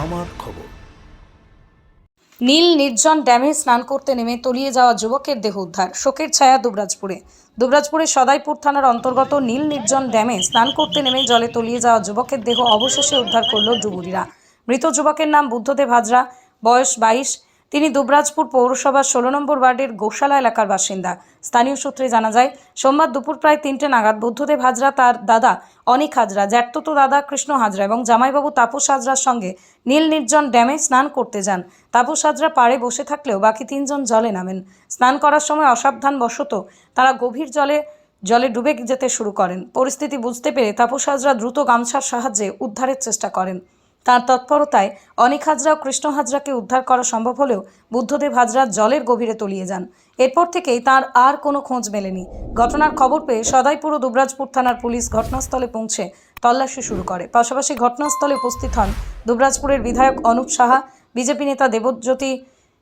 আমার খবর। নীল নির্জন ড্যামে স্নান করতে নেমে তলিয়ে যাওয়া যুবকের দেহ উদ্ধার। শোকের ছায়া দুবরাজপুরের সদাইপুর থানার অন্তর্গত নীল নির্জন ড্যামে স্নান করতে নেমে জলে তলিয়ে যাওয়া যুবকের দেহ অবশেষে উদ্ধার করল ডুবুরিরা। মৃত যুবকের নাম বুদ্ধদেব হাজরা, বয়স 22। তিনি দুবরাজপুর পৌরসভার 16 নম্বর ওয়ার্ডের গোশালা এলাকার বাসিন্দা। স্থানীয় সূত্রে জানা যায়, সোমবার দুপুর প্রায় 3টে নাগাদ বুদ্ধদেব হাজরা তার দাদা অনিক হাজরা, জ্যাঠতো দাদা কৃষ্ণ হাজরা এবং জামাইবাবু তাপস হাজরার সঙ্গে নীল নির্জন ড্যামে স্নান করতে যান। তাপস হাজরা পাড়ে বসে থাকলেও বাকি 3 জন জলে নামেন। স্নান করার সময় অসাবধানবশত তারা গভীর জলে ডুবে যেতে শুরু করেন। পরিস্থিতি বুঝতে পেরে তাপস হাজরা দ্রুত গামছার সাহায্যে উদ্ধারের চেষ্টা করেন। তার তৎপরতায় অনিক হাজরা ও কৃষ্ণ হাজরাকে উদ্ধার করা সম্ভব হলেও বুদ্ধদেব হাজরা জলের গভীরে তলিয়ে যান। এরপর থেকেই তার আর কোনো খোঁজ মেলেনি। ঘটনার খবর পেয়ে সদাইপুর ও দুবরাজপুর থানার পুলিশ ঘটনাস্থলে পৌঁছে তল্লাশি শুরু করে। পাশাপাশি ঘটনাস্থলে উপস্থিত হন দুবরাজপুরের বিধায়ক অনুপ সাহা, বিজেপি নেতা দেবজ্যোতি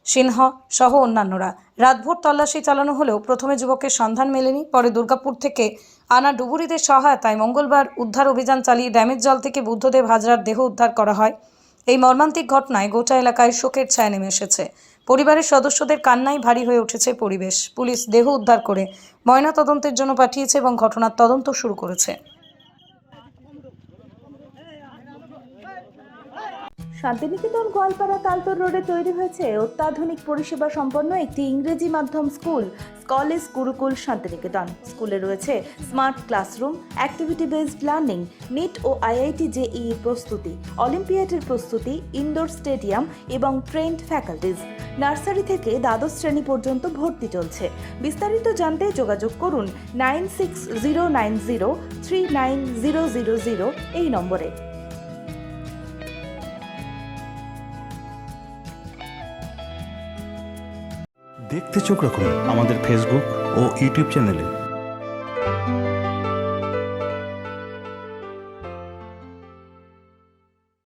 সিংহ সহ অন্যান্যরা। রাতভর তল্লাশি চালানো হলেও প্রথমে যুবকের সন্ধান মেলেনি। পরে দুর্গাপুর থেকে আনা ডুবুরিদের সহায়তায় মঙ্গলবার উদ্ধার অভিযান চালিয়ে ড্যামের জল থেকে বুদ্ধদেব হাজরার দেহ উদ্ধার করা হয়। এই মর্মান্তিক ঘটনায় গোটা এলাকায় শোকের ছায়া নেমে এসেছে। পরিবারের সদস্যদের কান্নায় ভারী হয়ে উঠেছে পরিবেশ। পুলিশ দেহ উদ্ধার করে ময়নাতদন্তের জন্য পাঠিয়েছে এবং ঘটনার তদন্ত শুরু করেছে। শান্তিনিকেতন গোয়ালপাড়া তালতর রোডে তৈরি হয়েছে অত্যাধুনিক পরিষেবা সম্পন্ন একটি ইংরেজি মাধ্যম স্কুল, কলেজ গুরুকুল শান্তিনিকেতন। স্কুলে রয়েছে smart classroom, activity based learning, NEET ও আইআইটি জেইই প্রস্তুতি, অলিম্পিয়াডের প্রস্তুতি, ইনডোর স্টেডিয়াম এবং ট্রেন্ড ফ্যাকাল্টিজ। নার্সারি থেকে দ্বাদশ শ্রেণী পর্যন্ত ভর্তি চলছে। বিস্তারিত জানতে যোগাযোগ করুন 9609039000 এই নম্বরে। দেখতে চোখ রাখুন আমাদের ফেসবুক ও ইউটিউব চ্যানেলে।